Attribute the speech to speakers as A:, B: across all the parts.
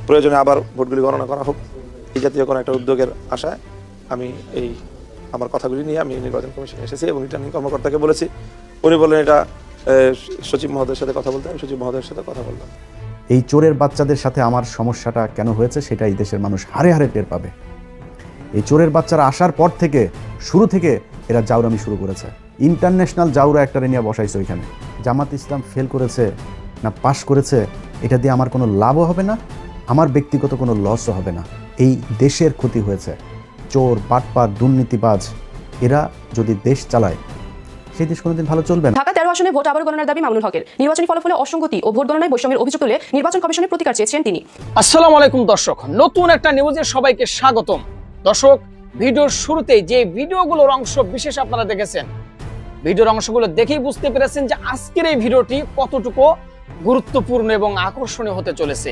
A: প্রয়োজনে আবার ভোটগুলি গণনা করা হোক, এই জাতীয় কোনো একটা উদ্যোগের আশায় আমি আমার কথাগুলি নিয়ে আমি নির্বাচন কমিশনে এসেছি এবং রিটার্নিং কর্মকর্তাকে বলেছি। উনি বললেন এটা সচিব মহোদয়ের সাথে কথা বলতে, আমি সচিব মহোদয়ের সাথে কথা বললাম।
B: এই চোরের বাচ্চাদের সাথে আমার সমস্যাটা কেন হয়েছে সেটা এই দেশের মানুষ হারে হারে টের পাবে। এই চোরের বাচ্চারা আসার পর থেকে শুরু থেকে এরা জাউরামি শুরু করেছে। ইন্টারন্যাশনাল জাউরা একটা নিয়ে বসাইছে ওইখানে। জামাত ইসলাম ফেল করেছে না পাশ করেছে এটা দিয়ে আমার কোনো লাভও হবে না, আমার ব্যক্তিগত কোনো লসও হবে না। এই দেশের ক্ষতি হয়েছে। চোর, বাটপার, দুর্নীতিবাজ এরা যদি দেশ চালায় সেই দেশ কোনোদিন ভালো চলবে না।
C: ঢাকা 13 আসনে ভোট আবার গণনার দাবি মামুনুল হকের। নির্বাচনী ফলাফলে অসঙ্গতি ও ভোট গণনায় বৈষম্যের অভিযোগ তুলে নির্বাচন কমিশনের প্রতিকার চেয়েছেন তিনি।
D: আসসালামু আলাইকুম দর্শক, নতুন একটা নিউজে সবাইকে স্বাগতম। দর্শক, ভিডিওর শুরুতেই যে ভিডিওগুলোর অংশ বিশেষ আপনারা দেখেছেন, ভিডিওর অংশগুলো দেখেই বুঝতে পেরেছেন যে আজকের এই ভিডিওটি কতটুকু গুরুত্বপূর্ণ এবং আকর্ষণীয় হতে চলেছে।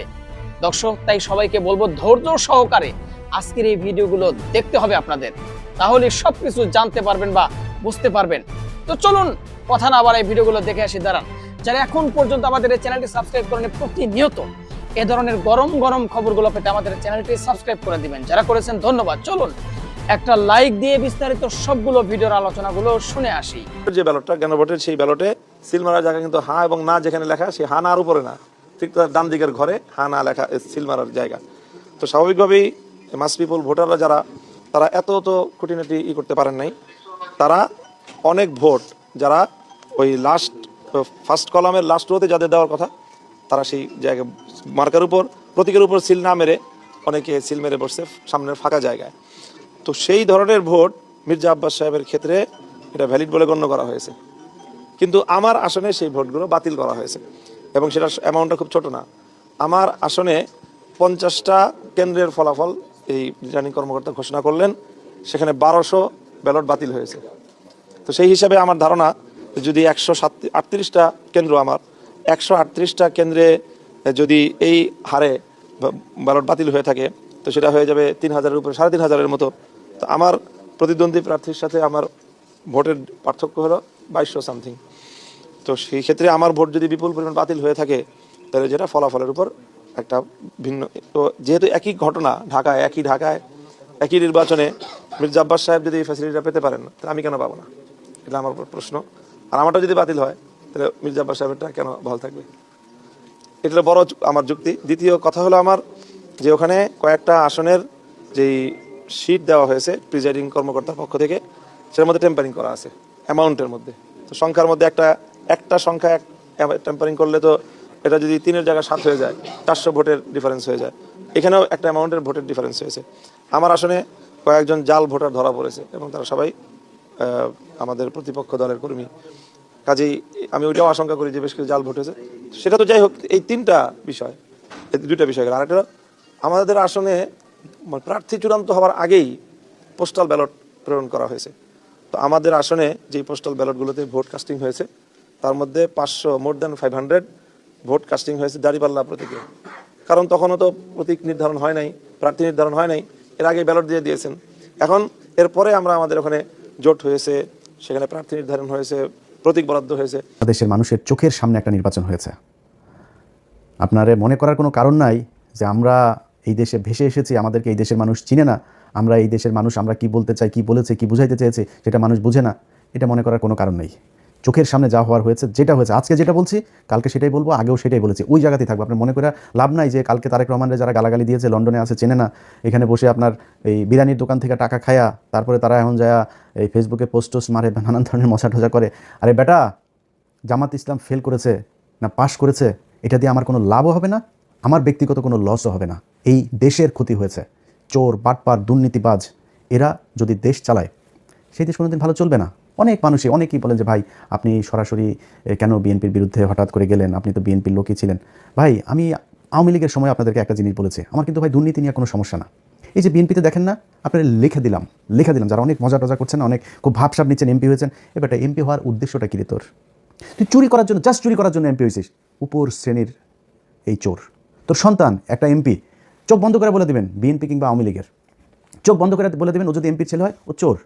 D: দর্শক, তাই সবাইকে বলবো ধৈর্য সহকারে আজকের এই ভিডিওগুলো দেখতে হবে আপনাদের, তাহলে সবকিছু জানতে পারবেন বা বুঝতে পারবেন। তো চলুন কথা না বাড়াই ভিডিওগুলো দেখে আসি। দাঁড়ান, যারা এখন পর্যন্ত আমাদের এই চ্যানেলটি সাবস্ক্রাইব করেন, প্রতিনিয়ত এ ধরনের গরম গরম খবরগুলো পেতে আমাদের চ্যানেলটি সাবস্ক্রাইব করে দিবেন। যারা করেছেন ধন্যবাদ। চলুন একটা লাইক দিয়ে বিস্তারিত সবগুলো ভিডিওর আলোচনাগুলো শুনে আসি।
A: যে ব্যালটটা গণভোটের, সেই ব্যালটে সিল মারার জায়গা কিন্তু হ্যাঁ এবং না যেখানে লেখা, সেই হ্যাঁ নার উপরে না, ঠিক তার ডান দিকের ঘরে হ্যাঁ না লেখা সিল মারার জায়গা। তো স্বাভাবিকভাবেই মাস পিপল ভোটাররা যারা, তারা এত খুঁটিনাটি করতে পারেন নাই। তারা অনেক ভোট যারা ওই ফার্স্ট কলামের লাস্ট রোতে যাদের দেওয়ার কথা, তারা সেই জায়গায় মার্কার উপর, প্রতীকের উপর সিল না মেরে অনেকে সিল মেরে বসছে সামনের ফাঁকা জায়গায়। তো সেই ধরনের ভোট মির্জা আব্বাস সাহেবের ক্ষেত্রে এটা ভ্যালিড বলে গণ্য করা হয়েছে, কিন্তু আমার আসনে সেই ভোটগুলো বাতিল করা হয়েছে এবং সেটার অ্যামাউন্টটা খুব ছোট না। আমার আসনে 50টা কেন্দ্রের ফলাফল এই রিটার্নিং কর্মকর্তা ঘোষণা করলেন, সেখানে 1200 ব্যালট বাতিল হয়েছে। তো সেই হিসাবে আমার ধারণা, যদি 138টা কেন্দ্র, আমার 138টা কেন্দ্রে যদি এই হারে ব্যালট বাতিল হয়ে থাকে, তো সেটা হয়ে যাবে 3000-এর উপরে, 3500-এর মতো। তো আমার প্রতিদ্বন্দ্বী প্রার্থীর সাথে আমার ভোটের পার্থক্য হলো 2200 সামথিং। তো সেই ক্ষেত্রে আমার ভোট যদি বিপুল পরিমাণ বাতিল হয়ে থাকে, তাহলে যেটা ফলাফলের উপর একটা ভিন্ন, তো যেহেতু একই ঘটনা ঢাকায়, একই নির্বাচনে মির্জা আব্বাস সাহেব যদি এই ফ্যাসিলিটিটা পেতে পারেন, তাহলে আমি কেন পাবো না? এটা আমার প্রশ্ন। আর আমারটা যদি বাতিল হয়, তাহলে মির্জা আব্বাস সাহেবেরটা কেন ভালো থাকবে? এটা বড় আমার যুক্তি। দ্বিতীয় কথা হলো আমার, যে ওখানে কয়েকটা আসনের যেই শীট দেওয়া হয়েছে প্রিজাইডিং কর্মকর্তার পক্ষ থেকে, সেটার মধ্যে টেম্পারিং করা আছে অ্যামাউন্টের মধ্যে। তো সংখ্যার মধ্যে একটা সংখ্যা টেম্পারিং করলে তো এটা যদি 3-এর জায়গায় 7 হয়ে যায়, 400 ভোটের ডিফারেন্স হয়ে যায়। এখানেও একটা অ্যামাউন্টের ভোটের ডিফারেন্স হয়েছে। আমার আসনে কয়েকজন জাল ভোটার ধরা পড়েছে এবং তারা সবাই আমাদের প্রতিপক্ষ দলের কর্মী। কাজেই আমি ওইটাও আশঙ্কা করি যে বেশ কিছু জাল ভোট হয়েছে। সেটা তো যাই হোক, এই 3টা বিষয়, এই 2টা বিষয় গেল। আরেকটা, আমাদের আসনে প্রার্থী চূড়ান্ত হওয়ার আগেই পোস্টাল ব্যালট প্রেরণ করা হয়েছে। তো আমাদের আসনে যেই পোস্টাল ব্যালটগুলোতে ভোট কাস্টিং হয়েছে, তার মধ্যে 500 more than 500 ভোট কাস্টিং হয়েছে দাঁড়িপাল্লা প্রতীকে। কারণ তখনও তো প্রতীক নির্ধারণ হয় নাই, প্রার্থী নির্ধারণ হয় নাই, এর আগে ব্যালট দিয়ে দিয়েছেন। এখন এরপরে আমাদের ওখানে জোট হয়েছে, সেখানে প্রার্থী নির্ধারণ হয়েছে, প্রতীক বরাদ্দ হয়েছে।
B: দেশের মানুষের চোখের সামনে একটা নির্বাচন হয়েছে। আপনারা মনে করার কোনো কারণ নাই যে আমরা এই দেশে ভেসে এসেছি, আমাদেরকে এই দেশের মানুষ চিনে না, আমরা এই দেশের মানুষ, আমরা কি বলতে চাই, কি বলেছে, কি বুঝাইতে চেয়েছে সেটা মানুষ বুঝে না। এটা মনে করার কোনো কারণ নেই। চোখের সামনে যা হওয়ার হয়েছে, যেটা হয়েছে, আজকে যেটা বলছি কালকে সেটাই বলবো, আগেও সেটাই বলেছি, ওই জায়গাতেই থাকবো। আপনার মনে করে লাভ নাই যে কালকে তারেক রহমানের যারা গালাগালি দিয়েছে, লন্ডনে আছে, চেনে না, এখানে বসে আপনার এই বিরিয়ানির দোকান থেকে টাকা খায়া তারপরে তারা এখন যায় এই ফেসবুকে পোস্ট মারে, নানান ধরনের মশা টজা করে। আরে বেটা, জামাত ইসলাম ফেল করেছে না পাশ করেছে এটা দিয়ে আমার কোনো লাভও হবে না, আমার ব্যক্তিগত কোনো লসও হবে না। এই দেশের ক্ষতি হয়েছে। চোর, বাটপার, দুর্নীতিবাজ এরা যদি দেশ চালায় সেই দেশ কোনোদিন ভালো চলবে না। অনেকেই বলেন যে ভাই আপনি সরাসরি কেন বিএনপির বিরুদ্ধে হঠাৎ করে গেলেন, আপনি তো বিএনপির লোকই ছিলেন। ভাই, আমি আওয়ামী লীগের সময় আপনাদেরকে একটা জিনিস বলেছি, আমার কিন্তু ভাই দুর্নীতি নিয়ে কোনো সমস্যা না। এই যে বিএনপিতে দেখেন না, আপনারা লিখে দিলাম, যারা অনেক মজা টজা করছেন, অনেক খুব ভাবসাব নিচ্ছেন, এমপি হয়েছেন। এবার এমপি হওয়ার উদ্দেশ্যটা কী রে তোর? তুই চুরি করার জন্য, জাস্ট চুরি করার জন্য এমপি হয়েছিস। উপর শ্রেণীর এই চোর, তোর সন্তান একটা এমপি, চোখ বন্ধ করে বলে দেবেন বিএনপি কিংবা আওয়ামী লীগের, চোখ বন্ধ করে বলে দেবেন ও যদি এমপির ছেলে হয় ও চোর।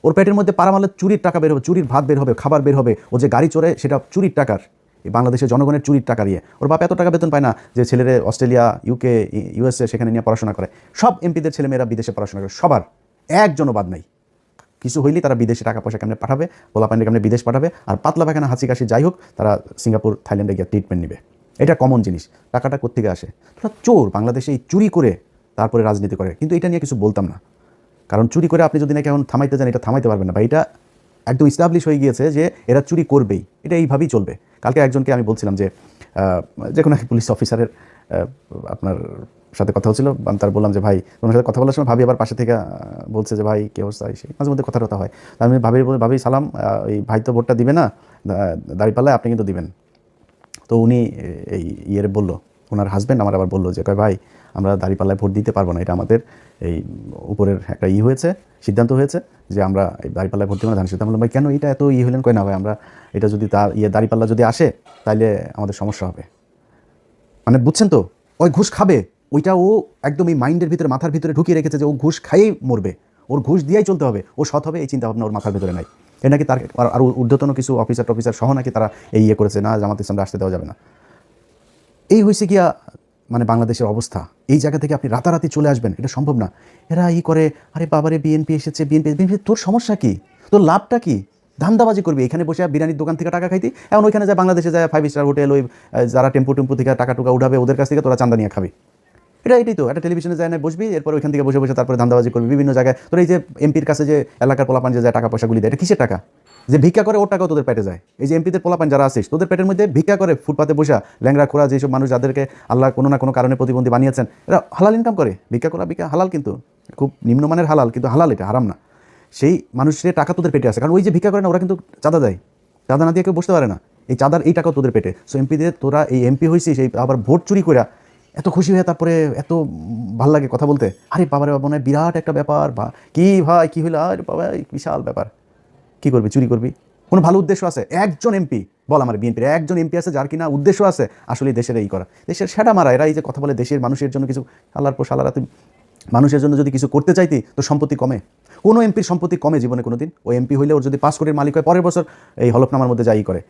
B: ওর পেটের মধ্যে পারামালে চুরির টাকা বের হবে, চুরির ভাত বের হবে, খাবার বের হবে, ও যে গাড়ি চড়ে সেটা চুরির টাকার। এই বাংলাদেশের জনগণের চুরির টাকা দিয়ে। ওর বাপ এত টাকা বেতন পায় না যে ছেলেরে অস্ট্রেলিয়া, ইউকে, ইউএসএ সেখানে নিয়ে পড়াশোনা করে। সব এমপিদের ছেলেমেয়েরা বিদেশে পড়াশোনা করে, সবার, একজনও বাদ নাই। কিছু হইলেই তারা বিদেশে টাকা পয়সা কেমনে পাঠাবে, পোলাপাইনে কেমনে বিদেশ পাঠাবে, আর পাতলা পায়খানা হাঁচি কাশি যাই হোক তারা সিঙ্গাপুর, থাইল্যান্ডে গিয়ে ট্রিটমেন্ট নেবে। এটা কমন জিনিস। টাকাটা কোত্থেকে আসে? তোরা চোর, বাংলাদেশে এই চুরি করে তারপরে রাজনীতি করে। কিন্তু এটা নিয়ে কিছু বলতাম না, কারণ চুরি করে আপনি যদি নাকি এখন থামাইতে যান, এটা থামাইতে পারবেন না, বা এটা একদম ইস্টাবলিশ হয়ে গিয়েছে যে এরা চুরি করবেই, এটা এইভাবেই চলবে। কালকে একজনকে আমি বলছিলাম যে কোনো এক পুলিশ অফিসারের আপনার সাথে কথা হচ্ছিল, আমি তার বললাম যে ভাই তোমার সাথে কথা বলার সময় ভাবি আবার পাশে থেকে বলছে যে ভাই কী অবস্থা, সেই মাঝে মধ্যে কথা হয়। আমি ভাবি সালাম, এই ভাই তো ভোটটা দিবে না, দাঁড়িপাল্লায় আপনি কিন্তু দিবেন। তো উনি এই ইয়ের বললো, ওনার হাজব্যান্ড আমার আবার বললো যে কয় ভাই আমরা দাঁড়িপাল্লায় ভোট দিতে পারবো না, এটা আমাদের এই উপরের একটা হয়েছে, সিদ্ধান্ত হয়েছে যে আমরা এই দাঁড়িপাল্লায় ভোট দেবো না, ধান সিদ্ধান্ত। বললাম ভাই কেন এটা এত হলেন? কয় না ভাই আমরা এটা যদি তার দাঁড়িপাল্লা যদি আসে তাহলে আমাদের সমস্যা হবে। মানে বুঝছেন তো, ওই ঘুষ খাবে, ওইটা ও একদম এই মাইন্ডের ভিতরে, মাথার ভিতরে ঢুকিয়ে রেখেছে যে ও ঘুষ খাইয়েই মরবে, ওর ঘুষ দিয়েই চলতে হবে, ও সৎ হবে, এই চিন্তা ভাবনা ওর মাথার ভিতরে নাই। এ নাকি তার আরও ঊর্ধ্বতন কিছু অফিসার সহ নাকি তারা এই করেছে, না জামাত ইসলামরা আসতে দেওয়া যাবে না। এই হয়েছে গিয়া মানে বাংলাদেশের অবস্থা। এই জায়গা থেকে আপনি রাতারাতি চলে আসবেন, এটা সম্ভব না। এরা করে, আরে বাবারে বিএনপি এসেছে, বিএনপি, তোর সমস্যা কি? তোর লাভটা কি? ধান্দাবাজি করবি এখানে বসে, বিরিয়ানির দোকান থেকে টাকা খাইতি, এখন ওইখানে যায় বাংলাদেশে যায় 5 স্টার হোটেল, ওই যারা টেম্পু থেকে টাকা টুকা উঠাবে ওদের কাছ থেকে তোরা চান্দা নিয়ে খাবি। এটাই তো একটা টেলিভিশনে যায় না বসবি, এরপর ওইখান থেকে বসে তারপরে ধান্দাবাজি করবি বিভিন্ন জায়গায়। তোর এই যে এমপির কাছে যে এলাকার পোলাপান যে যায় টাকা পয়সাগুলি দেয়, এটা কিসের টাকা? যে ভিক্ষা করে ওর টাকাও তোদের পেটে যায়। এই যে এমপিদের পোলাপান যারা আসিস, তোদের পেটের মধ্যে ভিক্ষা করে ফুটপাতে বসা ল্যাংরা খোরা যেসব মানুষ যাদেরকে আল্লাহ কোনো না কোনো কারণে প্রতিবন্ধী বানিয়েছেন, এরা হালাল ইনকাম করে। ভিক্ষা হালাল, কিন্তু খুব নিম্নমানের হালাল, কিন্তু হালাল, এটা হারাম না। সেই মানুষের টাকা তোদের পেটে আসে, কারণ ওই যে ভিক্ষা করে না, ওরা কিন্তু চাঁদা দেয়, চাঁদা না দিয়ে কেউ বসতে পারে না। এই চাঁদার এই টাকাও তোদের পেটে। সো এমপিদের তোরা এই এমপি হয়েছিস, এই আবার ভোট চুরি করে এত খুশি হয়ে তারপরে এত ভাল লাগে কথা বলতে। আরে বাবারে বাবা, মনে হয় বিরাট একটা ব্যাপার, বা কি ভাই কী হইলো, আরে বাবা বিশাল ব্যাপার। কী করবি? চুরি করবি? কোনো ভালো উদ্দেশ্য আছে? একজন এমপি বল, আমার বিএনপির একজন এমপি আছে যার কিনা উদ্দেশ্য আছে আসলে দেশের এই করা, দেশের সেটা মারা। এরা এই যে কথা বলে দেশের মানুষের জন্য কিছু, আল্লাহর পর সালারা, তুই মানুষের জন্য যদি কিছু করতে চাইতি তো সম্পত্তি কমে? কোনো এমপির সম্পত্তি কমে জীবনে কোনো দিন? ওই এমপি হইলে ওর যদি 5 কোটির মালিক হয়, পরের বছর এই হলফনামার মধ্যে যাই করে।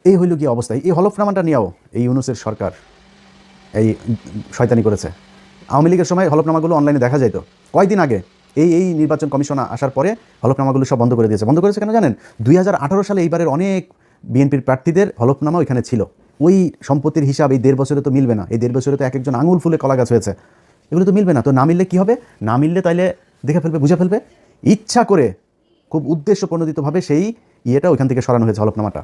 B: এই হইল গিয়ে অবস্থা। এই হলফনামাটা নিয়েও এই ইউনূসের সরকার এই শয়তানি করেছে। আওয়ামী লীগের সময় হলফনামাগুলো অনলাইনে দেখা যেত, কয়েকদিন আগে এই নির্বাচন কমিশন আসার পরে হলফনামাগুলো সব বন্ধ করে দিয়েছে। বন্ধ করেছে কেন জানেন? 2018 সালে এইবারের অনেক বিএনপির প্রার্থীদের হলফনামা ওইখানে ছিল। ওই সম্পত্তির হিসাব এই 1.5 বছরে তো মিলবে না। এই 1.5 বছরে তো এক একজন আঙুল ফুলে কলা গাছ হয়েছে, এগুলো তো মিলবে না। তো না মিললে কী হবে? না মিললে তাইলে দেখে ফেলবে, বুঝে ফেলবে। ইচ্ছা করে খুব উদ্দেশ্য প্রণোদিতভাবে সেই ইয়েটা ওইখান থেকে সরানো হয়েছে, হলফনামাটা।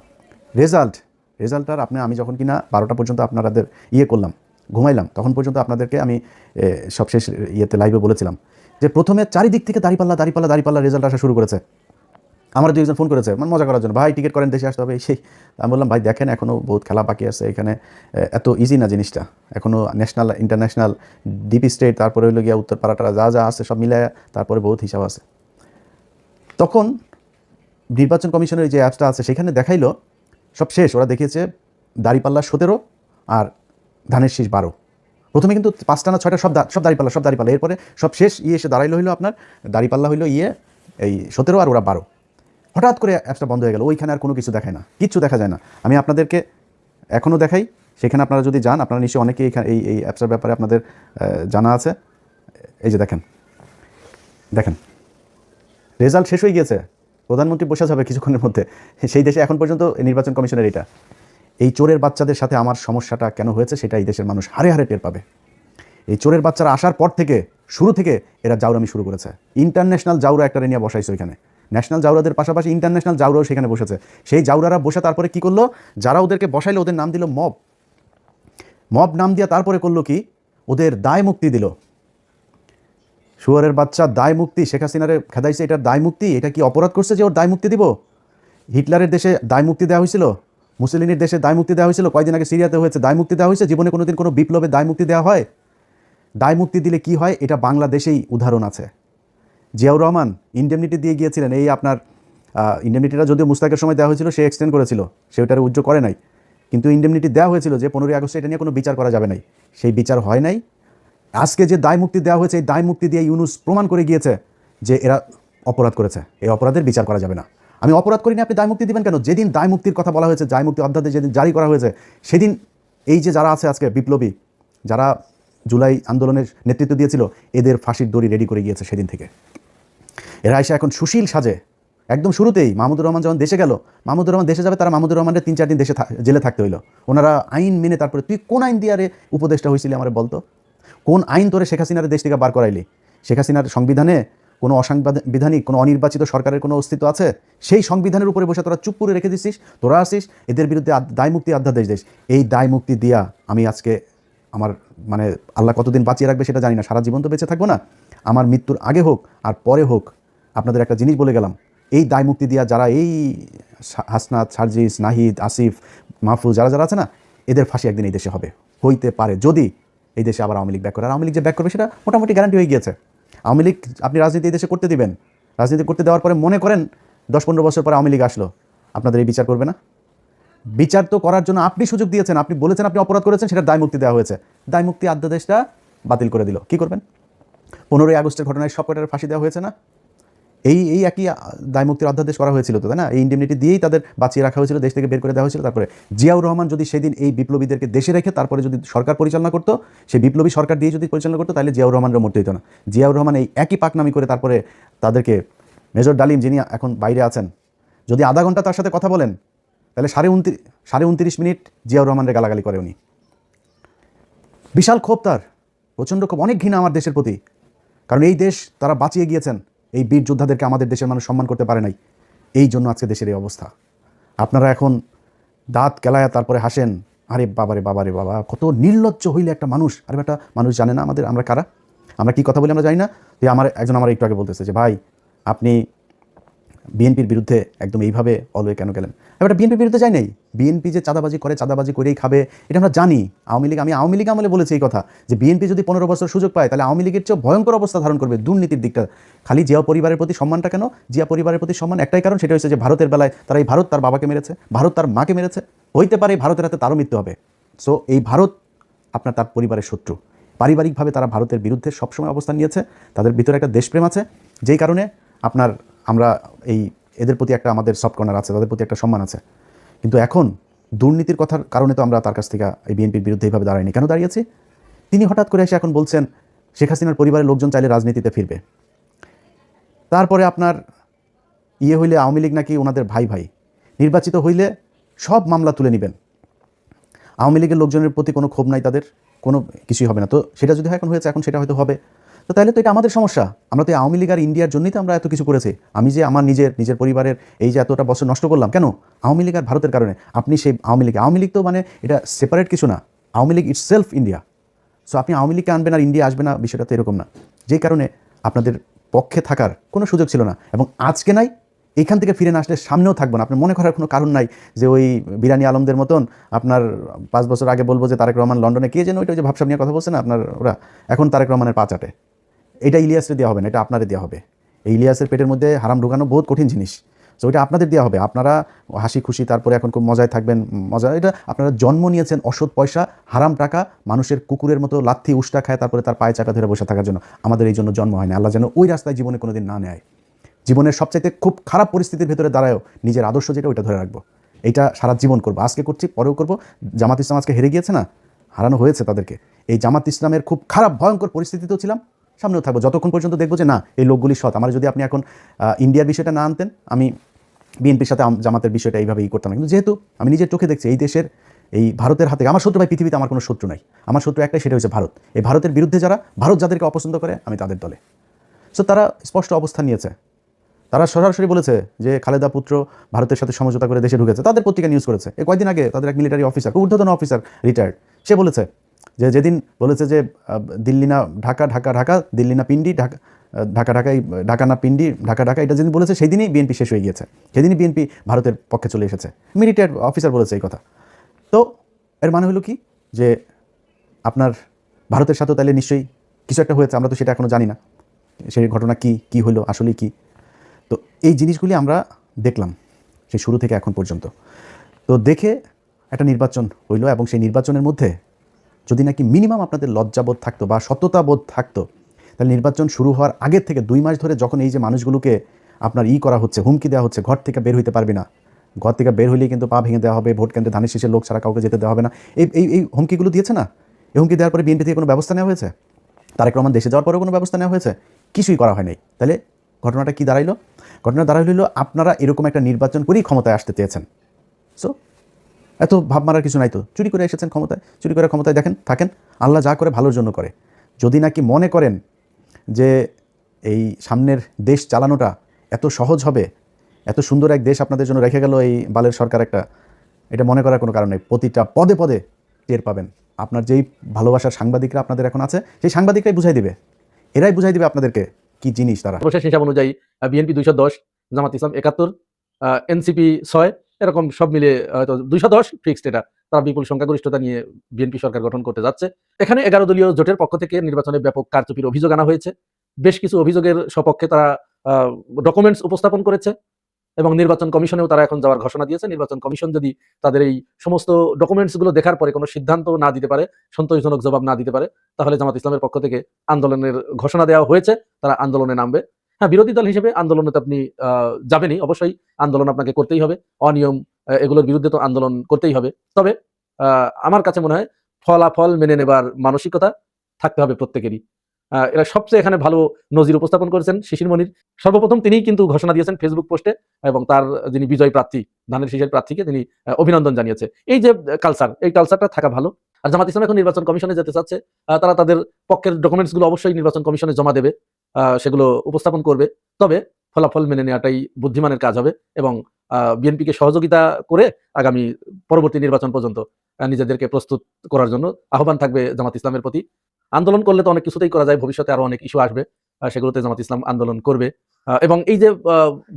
B: রেজাল্টটার আমি যখন কিনা 12টা পর্যন্ত আপনাদের করলাম, ঘুমাইলাম, তখন পর্যন্ত আপনাদেরকে আমি সবশেষ লাইভে বলেছিলাম যে প্রথমে চারিদিক থেকে দাঁড়িপাল্লা রেজাল্ট আসা শুরু করেছে। আমার 2 জন ফোন করেছে মানে মজা করার জন্য, ভাই টিকিট করেন, দেশে আসতে হবে সেই। আমি বললাম ভাই দেখেন এখনও বহুত খেলা বাকি আছে এখানে, এত ইজি না জিনিসটা, এখনও ন্যাশনাল ইন্টারন্যাশনাল ডিপ স্টেট, তারপরে হইল গিয়া উত্তরপাড়াটা যা আছে সব মিলায় তারপরে বহুত হিসাব আছে। তখন নির্বাচন কমিশনের যে অ্যাপসটা আছে সেখানে দেখাইলো সব শেষ, ওরা দেখিয়েছে দাঁড়িপাল্লা 17 আর ধানের শীষ 12। প্রথমে কিন্তু 5টা না 6টা সব দাঁড়িপাল্লা, এরপরে সব শেষ এসে দাঁড়াইলো হইলো আপনার দাঁড়িপাল্লা হইলো এই 17 আর ওরা 12। হঠাৎ করে অ্যাপসটা বন্ধ হয়ে গেল, ওইখানে আর কোনো কিছু দেখায় না, কিচ্ছু দেখা যায় না। আমি আপনাদেরকে এখনও দেখাই, সেখানে আপনারা যদি যান, আপনারা নিশ্চয়ই অনেকেই এখানে এই অ্যাপসের ব্যাপারে আপনাদের জানা আছে। এই যে দেখেন রেজাল্ট শেষ হয়ে গিয়েছে, প্রধানমন্ত্রী বসে যাবে কিছুক্ষণের মধ্যে। সেই দেশে এখন পর্যন্ত নির্বাচন কমিশনের এটা। এই চোরের বাচ্চাদের সাথে আমার সমস্যাটা কেন হয়েছে সেটা এই দেশের মানুষ হারে হারে টের পাবে। এই চোরের বাচ্চারা আসার পর থেকে শুরু থেকে এরা জাউরামি শুরু করেছে। ইন্টারন্যাশনাল জাউরা একটা নিয়ে বসাইছে ওইখানে, ন্যাশনাল জাউরাদের পাশাপাশি ইন্টারন্যাশনাল জাউরাও সেখানে বসেছে। সেই জাউরারা বসে তারপরে কি করলো, যারা ওদেরকে বসাইলো ওদের নাম দিল মব নাম দিয়া তারপরে করলো কি, ওদের দায় মুক্তি দিল। শুয়ারের বাচ্চা দায় মুক্তি, শেখ হাসিনারে খেদাইছে, এটার দায় মুক্তি। এটা কি অপরাধ করছে যে ওর দায় মুক্তি দিব? হিটলারের দেশে দায় মুক্তি দেওয়া হয়েছিল, মুসলিনের দেশে দায় মুক্তি দেওয়া হয়েছিল, কয়েকদিন আগে সিরিয়াতে হয়েছে, দায় মুক্তি দেওয়া হয়েছে। জীবনে কোনোদিন কোনো বিপ্লবে দায় মুক্তি দেওয়া হয়? দায় মুক্তি দিলে কি হয় এটা বাংলাদেশেই উদাহরণ আছে। জিয়াউর রহমান ইন্ডেমনিটি দিয়ে গিয়েছিলেন, এই আপনার ইন্ডেমনিটিটা যদিও মুস্তাকের সময় দেওয়া হয়েছিল, সে এক্সটেন্ড করেছিল, সে ওটারে উজ্জ্ব করে নাই, কিন্তু ইন্ডেমনিটি দেওয়া হয়েছিল যে 15ই আগস্টে এটা নিয়ে কোনো বিচার করা যাবে নাই, সেই বিচার হয় নাই। আজকে যে দায় মুক্তি দেওয়া হয়েছে, এই দায় মুক্তি দিয়ে ইউনূস প্রমাণ করে গিয়েছে যে এরা অপরাধ করেছে, এই অপরাধের বিচার করা যাবে না। আমি অপরাধ করিনি, আপনি দায় মুক্তি দিবেন কেন? যেদিন দায় মুক্তির কথা বলা হয়েছে, দায় মুক্তি অধ্যাদেশ যেদিন জারি করা হয়েছে, সেদিন এই যে যারা আছে আজকে বিপ্লবী, যারা জুলাই আন্দোলনের নেতৃত্ব দিয়েছিল, এদের ফাঁসির দড়ি রেডি করে গিয়েছে সেদিন থেকে। এরা এসে এখন সুশীল সাজে। একদম শুরুতেই মাহমুদুর রহমান যখন দেশে গেল, মাহমুদুর রহমান দেশে যাবে, তারা মাহমুদুর রহমানের 3-4 দিন দেশে জেলে থাকতে হইলো। ওনারা আইন মেনে, তারপরে তুই কোন আইন দিয়ে আরে উপদেষ্টা হয়েছিলি আমার বলতো? কোন আইন তোরে শেখ হাসিনার দেশ থেকে বার করাইলি? শেখ হাসিনার সংবিধানে কোনো অসাংবিধানিক, কোনো অনির্বাচিত সরকারের কোনো অস্তিত্ব আছে? সেই সংবিধানের উপরে বসে তোরা চুপ করে রেখে দিছিস। তোরা আসিস এদের বিরুদ্ধে দায় মুক্তি অধ্যাদেশ দেশ। এই দায় মুক্তি দিয়া আমি আজকে আমার মানে আল্লাহ কতদিন বাঁচিয়ে রাখবে সেটা জানি না, সারা জীবন তো বেঁচে থাকবো না। আমার মৃত্যুর আগে হোক আর পরে হোক, আপনাদের একটা জিনিস বলে গেলাম, এই দায় মুক্তি দিয়া যারা এই হাসনাত, সার্জিস, নাহিদ, আসিফ, মাহফুজ যারা যারা আছে না, এদের ফাঁসি একদিন এই দেশে হবে, হইতে পারে যদি এই দেশে আবার আওয়ামী লীগ ব্যাক করে। আর আওয়ামী লীগ যে ব্যাক করবে সেটা মোটামুটি গ্যারান্টি হয়ে গিয়েছে। আওয়ামী লীগ আপনি রাজনীতি এই দেশে করতে দিবেন, রাজনীতি করতে দেওয়ার পরে মনে করেন 10-15 বছর পরে আওয়ামী লীগ আসলো, আপনাদের এই বিচার করবে না? বিচার তো করার জন্য আপনি সুযোগ দিয়েছেন, আপনি বলেছেন আপনি অপরাধ করেছেন, সেটা দায় মুক্তি দেওয়া হয়েছে, দায় মুক্তি অধ্যাদেশটা বাতিল করে দিল। কি করবেন? 15ই আগস্টের ঘটনায় সব কটার ফাঁসি দেওয়া হয়েছে না? এই একই দায় মুক্তির অধ্যাদেশ করা হয়েছিল তো, তাই না? এই ইন্ডেমনিটি দিয়েই তাদের বাঁচিয়ে রাখা হয়েছিল, দেশ থেকে বের করে দেওয়া হয়েছিল। তারপরে জিয়াউর রহমান যদি সেদিন এই বিপ্লবীদেরকে দেশে রেখে তারপরে যদি সরকার পরিচালনা করতো, সেই বিপ্লবী সরকার দিয়ে যদি পরিচালনা করতো, তাহলে জিয়াউর রহমানরা মরতে হতো না। জিয়াউর রহমান এই একই পাকনামি করে তারপরে তাদেরকে, মেজর ডালিম যিনি এখন বাইরে আছেন, যদি আধা ঘন্টা তার সাথে কথা বলেন, তাহলে 29.5 মিনিট জিয়াউর রহমানের গালাগালি করে উনি। বিশাল ক্ষোভ তার, প্রচণ্ড ক্ষোভ, অনেক ঘৃণা আমার দেশের প্রতি। কারণ এই দেশ তারা বাঁচিয়ে গিয়েছেন, এই বীর যোদ্ধাদেরকে আমাদের দেশের মানুষ সম্মান করতে পারে নাই, এই জন্য আজকে দেশের এই অবস্থা। আপনারা এখন দাঁত কেলায়া তারপরে হাসেন, আরে বাবারে বাবারে বাবা, কত নির্লজ্জ হইলে একটা মানুষ। আরে একটা মানুষ জানে না আমরা কারা, আমরা কি কথা বলি আমরা জানি না। তো আমার একটু আগে বলতেছে যে ভাই আপনি বিএনপির বিরুদ্ধে একদম এইভাবে অলওয়ে কেন গেলেন? এবার বিএনপির বিরুদ্ধে যাই নাই, বিএনপি যে চাঁদাবাজি করে, চাঁদাবাজি করেই খাবে, এটা আমরা জানি। আমি আওয়ামী লীগ আমলে বলেছি এই কথা, যে বিএনপি যদি 15 বছর সুযোগ পায়, তাহলে আওয়ামী লীগের চেয়ে ভয়ঙ্কর অবস্থা ধারণ করবে দুর্নীতির দিকটা। খালি জিয়া পরিবারের প্রতি সম্মানটা কেন? জিয়া পরিবারের প্রতি সম্মান একটাই কারণ, সেটা হচ্ছে যে ভারতের বেলায় তারা এই ভারত তার বাবাকে মেরেছে, ভারত তার মাকে মেরেছে, হইতে পারে ভারতের হাতে তারও মৃত্যু হবে। সো এই ভারত আপনার তার পরিবারের শত্রু। পারিবারিকভাবে তারা ভারতের বিরুদ্ধে সবসময় অবস্থান নিয়েছে, তাদের ভিতরে একটা দেশপ্রেম আছে, যেই কারণে আমরা এদের প্রতি একটা আমাদের সফট কর্নার আছে, তাদের প্রতি একটা সম্মান আছে। কিন্তু এখন দুর্নীতির কথার কারণে তো আমরা তার কাছ থেকে এই বিএনপির বিরুদ্ধে এইভাবে দাঁড়াইনি। কেন দাঁড়িয়েছি? তিনি হঠাৎ করে এসে এখন বলছেন শেখ হাসিনার পরিবারের লোকজন চাইলে রাজনীতিতে ফিরবে। তারপরে আপনার হইলে আওয়ামী লীগ নাকি ওনাদের ভাই ভাই, নির্বাচিত হইলে সব মামলা তুলে নেবেন, আওয়ামী লীগের লোকজনের প্রতি কোনো ক্ষোভ নাই, তাদের কোনো কিছুই হবে না। তো সেটা যদি এখন হয়েছে, এখন সেটা হয়তো হবে, তো তাহলে তো এটা আমাদের সমস্যা। আমরা তো আওয়ামী লীগ আর ইন্ডিয়ার জন্যই তো আমরা এত কিছু করেছি। আমি যে আমার নিজের পরিবারের এই যে এতটা বছর নষ্ট করলাম, কেন? আওয়ামী লীগ আর ভারতের কারণে। আপনি সেই আওয়ামী লীগ তো মানে এটা সেপারেট কিছু না, Awami League it's self India. So আপনি আওয়ামী লীগকে আনবেন আর ইন্ডিয়া আসবে না, বিষয়টা তো এরকম না। যেই কারণে আপনাদের পক্ষে থাকার কোনো সুযোগ ছিল না, এবং আজকে নাই, এইখান থেকে ফিরে না আসলে সামনেও থাকবো না। আপনার মনে করার কোনো কারণ নাই যে ওই বিরানি আলমদের মতন আপনার 5 বছর আগে বলবো যে তারেক রহমান লন্ডনে কে যেন ওইটা যে ভাবসাব নিয়ে কথা বলছে না আপনার ওরা, এখন তারেক রহমানের পা চাটে। এটা ইলিয়াসের দেওয়া হবে না, এটা আপনাদের দেওয়া হবে। এই ইলিয়াসের পেটের মধ্যে হারাম ঢুকানো বহুত কঠিন জিনিস, সো এটা আপনাদের দেওয়া হবে। আপনারা হাসি খুশি তারপরে এখন খুব মজায় থাকবেন, মজা। এটা আপনারা জন্ম নিয়েছেন অসৎ পয়সা, হারাম টাকা, মানুষের কুকুরের মতো লাথি উষ্টা খায়, তারপরে তার পায়ে চাটা ধরে বসে থাকার জন্য। আমাদের এই জন্য জন্ম হয় না। আল্লাহ যেন ওই রাস্তায় জীবনে কোনোদিন না নেয়। জীবনের সবচাইতে খুব খারাপ পরিস্থিতির ভেতরে দাঁড়ায়ও নিজের আদর্শ যেটা, ওইটা ধরে রাখবো। এইটা সারা জীবন করবো, আজকে করছি, পরেও করবো। জামাত ইসলাম আজকে হেরে গিয়েছে না, হারানো হয়েছে তাদেরকে। এই জামাত ইসলামের খুব খারাপ ভয়ঙ্কর পরিস্থিতিতেও ছিলাম, সামনেও থাকবো, যতক্ষণ পর্যন্ত দেখবো যে না এই লোকগুলি সৎ। আমার যদি আপনি এখন ইন্ডিয়ার বিষয়টা না আনতেন, আমি বিএনপির সাথে জামাতের বিষয়টা এইভাবেই করতাম না। কিন্তু যেহেতু আমি নিজের চোখে দেখছি এই দেশের, এই ভারতের হাতে, আমার শত্রু ভাই পৃথিবীতে আমার কোনো শত্রু নাই, আমার শত্রু একটাই, সেটা হচ্ছে ভারত। এই ভারতের বিরুদ্ধে যারা, ভারত যাদেরকে অপছন্দ করে, আমি তাদের দলে। সো তারা স্পষ্ট অবস্থান নিয়েছে, তারা সরাসরি বলেছে যে খালেদা পুত্র ভারতের সাথে সমঝোতা করে দেশে ঢুকেছে। তাদের পত্রিকা নিউজ করেছে এই কয়েকদিন আগে, তাদের এক মিলিটারি অফিসার, খুব ঊর্ধ্বতন অফিসার, রিটায়ার্ড, সে বলেছে যে যেদিন বলেছে যে দিল্লি না ঢাকা, ঢাকা ঢাকা, দিল্লি না পিন্ডি, ঢাকা ঢাকা ঢাকাই, ঢাকা না পিন্ডি, ঢাকা ঢাকা, এটা যেদিন বলেছে সেই দিনই বিএনপি শেষ হয়ে গিয়েছে, সেদিনই বিএনপি ভারতের পক্ষে চলে এসেছে। রিটায়ার্ড অফিসার বলেছে এই কথা। তো এর মানে হলো কি যে আপনার ভারতের সাথেও তাহলে নিশ্চয়ই কিছু একটা হয়েছে, আমরা তো সেটা এখনও জানি না, সেই ঘটনা কি হলো আসলেই কি। তো এই জিনিসগুলি আমরা দেখলাম সেই শুরু থেকে এখন পর্যন্ত। তো দেখে একটা নির্বাচন হইল, এবং সেই নির্বাচনের মধ্যে যদি নাকি মিনিমাম আপনাদের লজ্জাবোধ থাকতো বা সততাবোধ থাকতো, তাহলে নির্বাচন শুরু হওয়ার আগের থেকে 2 মাস ধরে যখন এই যে মানুষগুলোকে আপনার করা হচ্ছে, হুমকি দেওয়া হচ্ছে, ঘর থেকে বের হইতে পারবি না, ঘর থেকে বের হইলেই কিন্তু পা ভেঙে দেওয়া হবে, ভোট কেন্দ্রে ধানের শীষের লোক ছাড়া কাউকে যেতে দেওয়া হবে না, এই এই এই হুমকিগুলো দিয়েছে না? এই হুমকি দেওয়ার পরে বিএনপি থেকে কোনো ব্যবস্থা নেওয়া হয়েছে? তারেক রহমান দেশে যাওয়ার পরেও কোনো ব্যবস্থা নেওয়া হয়েছে? কিছুই করা হয়নি। তাহলে ঘটনাটা কি দাঁড়াইলো? ঘটনা দাঁড়াইল আপনারা এরকম একটা নির্বাচন করেই ক্ষমতায় আসতে চেয়েছেন। সো এত ভাব মারার কিছু নাই তো। চুরি করে এসেছেন ক্ষমতায়, চুরি করে ক্ষমতায় দেখেন থাকেন। আল্লাহ যা করে ভালোর জন্য করে। যদি নাকি মনে করেন যে এই সামনের দেশ চালানোটা এত সহজ হবে, এত সুন্দর এক দেশ আপনাদের জন্য রেখে গেল এই বালের সরকার একটা, এটা মনে করার কোনো কারণ নেই। প্রতিটা পদে পদে টের পাবেন। আপনার যেই ভালোবাসার সাংবাদিকরা আপনাদের এখন আছে, সেই সাংবাদিকরাই বুঝাই দিবে, এরাই বুঝাই দিবে আপনাদেরকে কি জিনিস তারা।
E: সর্বশেষ হিসাব অনুযায়ী বিএনপি 210, জামাত ইসলাম 71, এনসিপি 6, এরকম সব মিলে হয়তো 210 ফিক্সড। এটা তারা বিপুল সংখ্যাগরিষ্ঠতা নিয়ে বিএনপি সরকার গঠন করতে যাচ্ছে। এখানে 11 দলীয় জোটের পক্ষ থেকে নির্বাচনে ব্যাপক কারচুপির অভিযোগ আনা হয়েছে। বেশ কিছু অভিযোগের সপক্ষে তারা ডকুমেন্টস উপস্থাপন করেছে এবং নির্বাচন কমিশনেও তারা এখন যাওয়ার ঘোষণা দিয়েছে। নির্বাচন কমিশন যদি তাদের এই সমস্ত ডকুমেন্টসগুলো দেখার পরে কোনো সিদ্ধান্ত না দিতে পারে, সন্তোষজনক জবাব না দিতে পারে, তাহলে জামাত ইসলামের পক্ষ থেকে আন্দোলনের ঘোষণা দেওয়া হয়েছে, তারা আন্দোলনে নামবে। হ্যাঁ, বিরোধী দল হিসেবে আন্দোলনে তো আপনি যাবেনই, অবশ্যই আন্দোলন আপনাকে করতেই হবে। অনিয়ম এগুলোর বিরুদ্ধে তো আন্দোলন করতেই হবে। তবে আমার কাছে মনে হয় ফলাফল মেনে নেবার মানসিকতা থাকতে হবে প্রত্যেকেরই। এরা সবচেয়ে এখানে ভালো নজির উপস্থাপন করেছেন শিশির মনির। সর্বপ্রথম তিনিই কিন্তু ঘোষণা দিয়েছেন ফেসবুক পোস্টে, এবং তার যিনি বিজয় প্রার্থী ধানের শীষের প্রার্থীকে তিনি অভিনন্দন জানিয়েছে। এই যে কালচার, এই কালচারটা থাকা ভালো। আর জামাত ইসলাম এখন নির্বাচন কমিশনে যেতে চাচ্ছে, তারা তাদের পক্ষের ডকুমেন্টসগুলো অবশ্যই নির্বাচন কমিশনে জমা দেবে, সেগুলো উপস্থাপন করবে। তবে ফলাফল মেনে নেওয়াটাই বুদ্ধিমানের কাজ হবে এবং বিএনপিকে সহযোগিতা করে আগামী পরবর্তী নির্বাচন পর্যন্ত নিজেদেরকে প্রস্তুত করার জন্য আহ্বান থাকবে জামাত ইসলামের প্রতি। আন্দোলন করলে তো অনেক কিছুতেই করা যায়, ভবিষ্যতে আরো অনেক ইস্যু আসবে, সেগুলোতে জামাত ইসলাম আন্দোলন করবে। এবং এই যে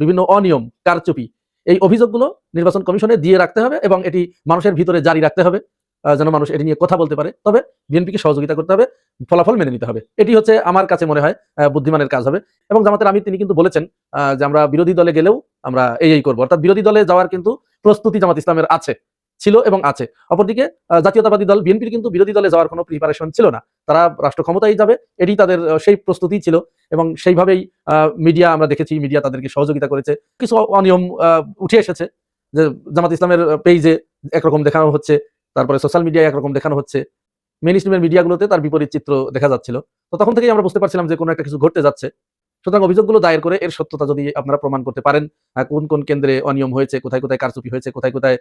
E: বিভিন্ন অনিয়ম, কারচুপি, এই অভিযোগগুলো নির্বাচন কমিশনে দিয়ে রাখতে হবে এবং এটি মানুষের ভিতরে জারি রাখতে হবে, যেন মানুষ এটি নিয়ে কথা বলতে পারে। তবে বিএনপিকে সহযোগিতা করতে হবে, ফলাফল মেনে নিতে হবে। এটি হচ্ছে আমার কাছে মনে হয় বুদ্ধিমানের কাজ হবে। এবং জামাতের আমির তিনি কিন্তু বলেছেন যে আমরা বিরোধী দলে গেলেও আমরা এই করবো, অর্থাৎ বিরোধী দলে যাওয়ার কিন্তু প্রস্তুতি জামাত ইসলামের আছে, ছিল এবং আছে। অপরদিকে জাতীয়তাবাদী দল বিএনপির কিন্তু বিরোধী দলে যাওয়ার কোনো প্রিপারেশন ছিল না, তারা রাষ্ট্র ক্ষমতায় যাবে এটি তাদের সেই প্রস্তুতি ছিল এবং সেইভাবেই মিডিয়া, আমরা দেখেছি মিডিয়া তাদেরকে সহযোগিতা করেছে। কিছু অনিয়ম উঠে এসেছে, যে জামাত ইসলামের পেজে একরকম দেখানো হচ্ছে, তারপরে সোশ্যাল মিডিয়ায় একরকম দেখানো হচ্ছে, মেইন স্ট্রিমের মিডিয়াগুলোতে তার বিপরীত চিত্র দেখা যাচ্ছিল। তো তখন থেকেই আমরা বুঝতে পারছিলাম যে কোনো একটা কিছু ঘটতে যাচ্ছে। সুতরাং অভিযোগগুলো দায়ের করে এর সত্যতা যদি আপনারা প্রমাণ করতে পারেন, কোন কোন কেন্দ্রে অনিয়ম হয়েছে, কোথায় কোথায় কারচুপি হয়েছে, কোথায় কোথায়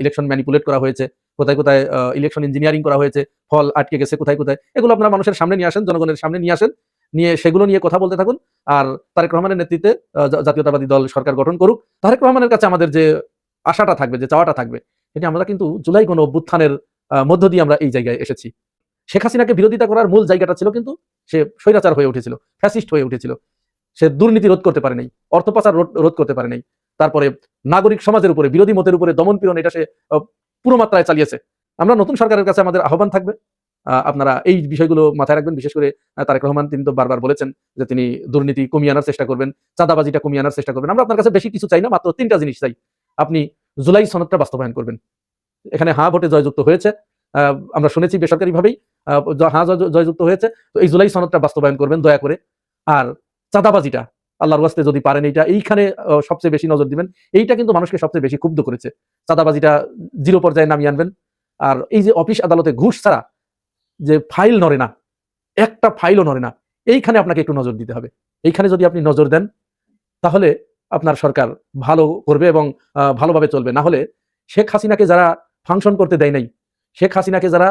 E: ইলেকশন ম্যানিপুলেট করা হয়েছে, কোথায় কোথায় ইলেকশন ইঞ্জিনিয়ারিং করা হয়েছে, ফল আটকে গেছে কোথায় কোথায়, এগুলো আপনারা মানুষের সামনে নিয়ে আসেন, জনগণের সামনে নিয়ে আসেন, নিয়ে সেগুলো নিয়ে কথা বলতে থাকুন। আর তারেক রহমানের নেতৃত্বে জাতীয়তাবাদী দল সরকার গঠন করুক। তারেক রহমানের কাছে আমাদের যে আশাটা থাকবে, যে চাওয়াটা থাকবে, এটি আমরা কিন্তু জুলাই গণ অভ্যুত্থানের মধ্য দিয়ে আমরা এই জায়গায় এসেছি। শেখ হাসিনাকে বিরোধিতা করার মূল জায়গাটা ছিল কিন্তু সে স্বৈরাচার হয়ে উঠেছিল, ফ্যাসিস্ট হয়ে উঠেছিল। সে দুর্নীতি রোধ করতে পারে নাই, অর্থ পাচার রোধ করতে পারে নাই, তারপরে নাগরিক সমাজের উপরে, বিরোধী মতের উপরে দমন পীড়ন, এটা সে পুরো মাত্রায় চালিয়েছে। আমরা নতুন সরকারের কাছে আমাদের আহ্বান থাকবে, আপনারা এই বিষয়গুলো মাথায় রাখবেন। বিশেষ করে তারেক রহমান তিনি তো বারবার বলেছেন যে তিনি দুর্নীতি কমিয়ে আনার চেষ্টা করবেন, চাঁদাবাজিটা কমিয়ে আনার চেষ্টা করবেন। আমরা আপনার কাছে বেশি কিছু চাই না, মাত্র 3টা জিনিস চাই। আপনি জুলাই সনদটা বাস্তবায়ন করবেন। এখানে হ্যাঁ ভোটে জয়যুক্ত হয়েছে, আমরা শুনেছি বেসরকারিভাবেই হ্যাঁ জয়যুক্ত হয়েছে। তো এই জুলাই সনদটা বাস্তবায়ন করবেন দয়া করে। আর চাঁদাবাজিটা আল্লাহর ওয়াস্তে যদি পারেন, এইখানে সবচেয়ে বেশি নজর দিবেন। এইটা কিন্তু মানুষকে সবচেয়ে বেশি ক্ষুব্ধ করেছে। চাঁদাবাজিটা 0 পর্যায়ে নামিয়ে আনবেন। আর এই যে অফিস আদালতে ঘুষ ছাড়া যে ফাইল নড়ে না, একটা ফাইলও নড়ে না, এইখানে আপনাকে একটু নজর দিতে হবে। এইখানে যদি আপনি নজর দেন, তাহলে আপনার সরকার ভালো করবে এবং ভালোভাবে চলবে। না হলে শেখ হাসিনাকে যারা ফাংশন করতে দেয় নাই, শেখ হাসিনাকে যারা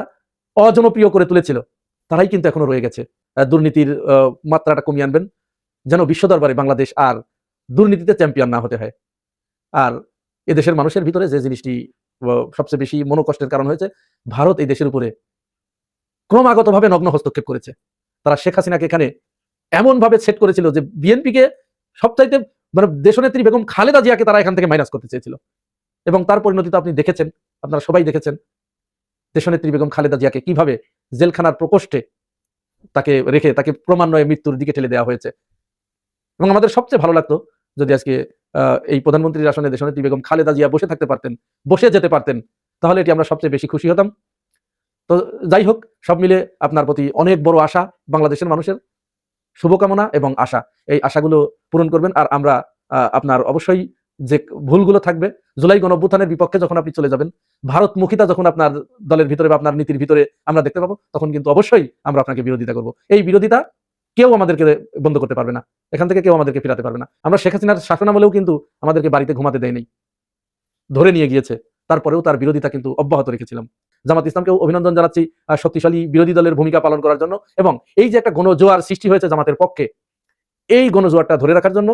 E: অজনপ্রিয় করে তুলেছিল, তারাই কিন্তু এখনো রয়ে গেছে। দুর্নীতির মাত্রাটা কমিয়ে আনবেন, যেন বিশ্ব দরবারে বাংলাদেশ আর দুর্নীতিতে চ্যাম্পিয়ন না হতে হয়। আর এদেশের মানুষের ভিতরে যে জিনিসটি সবচেয়ে বেশি মনোকষ্টের কারণ হয়েছে, ভারত এই দেশের উপরে ক্রমাগতভাবে নগ্ন হস্তক্ষেপ করেছে। তারা শেখ হাসিনাকে এখানে এমন ভাবে সেট করেছিল যে বিএনপিকে সবচাইতে, মানে দেশনেত্রী বেগম খালেদা জিয়াকে তারা এখান থেকে মাইনাস করতে চেয়েছিল, এবং তার পরিণতি তো আপনি দেখেছেন, আপনারা সবাই দেখেছেন। দেশনেত্রী বেগম খালেদা জিয়াকে কিভাবে জেলখানার প্রকোষ্ঠে তাকে রেখে তাকে ক্রমান্বয়ে মৃত্যুর দিকে ঠেলে দেওয়া হয়েছে। এবং আমাদের সবচেয়ে ভালো লাগতো যদি আজকে এই প্রধানমন্ত্রীর আসনে দেশনেত্রী বেগম খালেদা জিয়া বসে থাকতে পারতেন, বসে যেতে পারতেন, তাহলে এটি আমরা সবচেয়ে বেশি খুশি হতাম। তো যাই হোক, সব মিলে আপনার প্রতি অনেক বড় আশা, বাংলাদেশের মানুষের শুভকামনা এবং আশা, এই আশাগুলো পূরণ করবেন। আর আমরা আপনার অবশ্যই যে ভুলগুলো থাকবে, জুলাই গণঅভ্যুত্থানের বিপক্ষে যখন আপনি চলে যাবেন, ভারতমুখিতা যখন আপনার দলের ভিতরে বা আপনার নীতির ভিতরে আমরা দেখতে পাবো, তখন কিন্তু অবশ্যই আমরা আপনাকে বিরোধিতা করব। এই বিরোধিতা কেউ আমাদেরকে বন্ধ করতে পারবে না, এখান থেকে কেউ আমাদেরকে ফিরাতে পারবে না। আমরা শেখ হাসিনার শাসনামলেও কিন্তু আমাদেরকে বাড়িতে ঘুমাতে দেয়নি, ধরে নিয়ে গিয়েছে, তারপরেও তার বিরোধিতা কিন্তু অব্যাহত রেখেছিলাম। জামাত ইসলামকেও অভিনন্দন জানাচ্ছি শক্তিশালী বিরোধী দলের ভূমিকা পালন করার জন্য, এবং এই যে একটা গণজোয়ার সৃষ্টি হয়েছে জামাতের পক্ষে, এই গণজোয়ারটা ধরে রাখার জন্য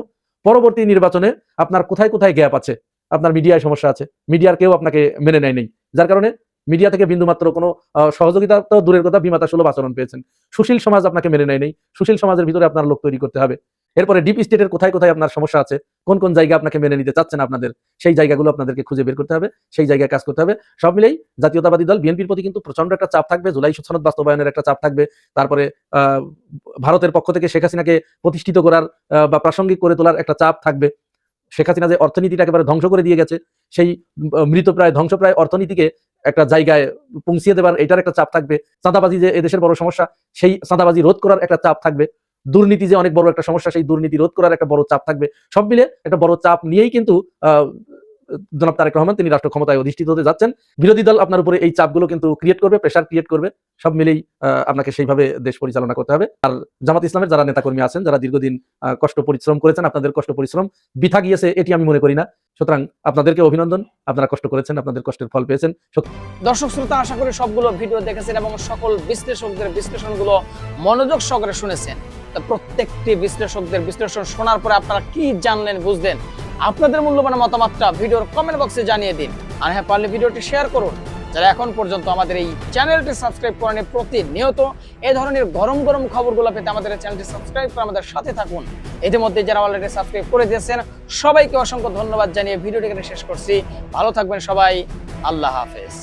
E: পরবর্তী নির্বাচনে আপনার কোথায় কোথায় গ্যাপ আছে, আপনার মিডিয়ায় সমস্যা আছে, মিডিয়ার কেউ আপনাকে মেনে নেয় নেই, যার কারণে মিডিয়া থেকে বিন্দুমাত্র কোনো সহযোগিতা তো দূরের কথা, বিমাতা সুলভ আচরণ পেয়েছেন। সুশীল সমাজ আপনাকে মেনে নেয় নেই, সুশীল সমাজের ভিতরে আপনার লোক তৈরি করতে হবে। এরপরে ডিপ স্টেটের কোথায় কোথায় আপনার সমস্যা আছে, কোন কোন জায়গা আপনাকে মেনে নিতে চাচ্ছেন আপনাদের, সেই জায়গাগুলো আপনাদেরকে খুঁজে বের করতে হবে, সেই জায়গায় কাজ করতে হবে। সব মিলেই জাতীয়তাবাদী দল বিএনপির প্রতি কিন্তু প্রচন্ড একটা চাপ থাকবে, জুলাই সনদ বাস্তবায়নের একটা চাপ থাকবে। তারপরে ভারতের পক্ষ থেকে শেখ হাসিনাকে প্রতিষ্ঠিত করার বা প্রাসঙ্গিক করে তোলার একটা চাপ থাকবে। শেখ হাসিনা যে অর্থনীতিটা একেবারে ধ্বংস করে দিয়ে গেছে, সেই মৃতপ্রায় ধ্বংসপ্রায় অর্থনীতিকে একটা জায়গায় পৌঁছিয়ে দেবার এটার একটা চাপ থাকবে। চাঁদাবাজি যে এদেশের বড় সমস্যা, সেই চাঁদাবাজি রোধ করার একটা চাপ থাকবে। দুর্নীতি যে অনেক বড় একটা সমস্যা, সেই দুর্নীতি রোধ করার একটা বড় চাপ থাকবে। সব মিলে একটা বড় চাপ নিয়েই কিন্তু জনাব তারেক রহমান তিনি রাষ্ট্র ক্ষমতায় অধিষ্ঠিত হতে যাচ্ছেন। বিরোধী দল আপনার উপরে এই চাপগুলো কিন্তু ক্রিয়েট করবে, প্রেশার ক্রিয়েট করবে। সব মিলেই আপনাকে সেইভাবে দেশ পরিচালনা করতে হবে। আর জামাত ইসলামের যারা নেতাকর্মী আছেন, যারা দীর্ঘদিন কষ্ট পরিশ্রম করেছেন, আপনাদের কষ্ট পরিশ্রম বৃথা গিয়েছে এটি আমি মনে করি না। সুতরাং আপনাদেরকে অভিনন্দন, আপনারা কষ্ট করেছেন, আপনাদের কষ্টের ফল পেয়েছেন।
D: দর্শক শ্রোতা, আশা করি সবগুলো ভিডিও দেখেছেন এবং সকল বিশ্লেষকদের বিশ্লেষণগুলো মনোযোগ সহকারে শুনেছেন। তা প্রত্যেকটি বিশ্লেষকদের বিশ্লেষণ শোনার পরে আপনারা কি জানলেন, বুঝলেন? আপনাদের মূল্যবান মতামতটা ভিডিওর কমেন্ট বক্সে জানিয়ে দিন। আর হ্যাঁ, পারলে ভিডিওটি শেয়ার করুন। যারা এখন পর্যন্ত আমাদের এই চ্যানেলটি সাবস্ক্রাইব করেনি, প্রতিনিয়ত এই ধরনের গরম গরম খবরগুলো পেতে আমাদের চ্যানেলটি সাবস্ক্রাইব করে আমাদের সাথে থাকুন। ইতিমধ্যে যারা অলরেডি সাবস্ক্রাইব করে দিয়েছেন, সবাইকে অসংখ্য ধন্যবাদ জানিয়ে ভিডিওটি এখানে শেষ করছি। ভালো থাকবেন সবাই, আল্লাহ হাফেজ।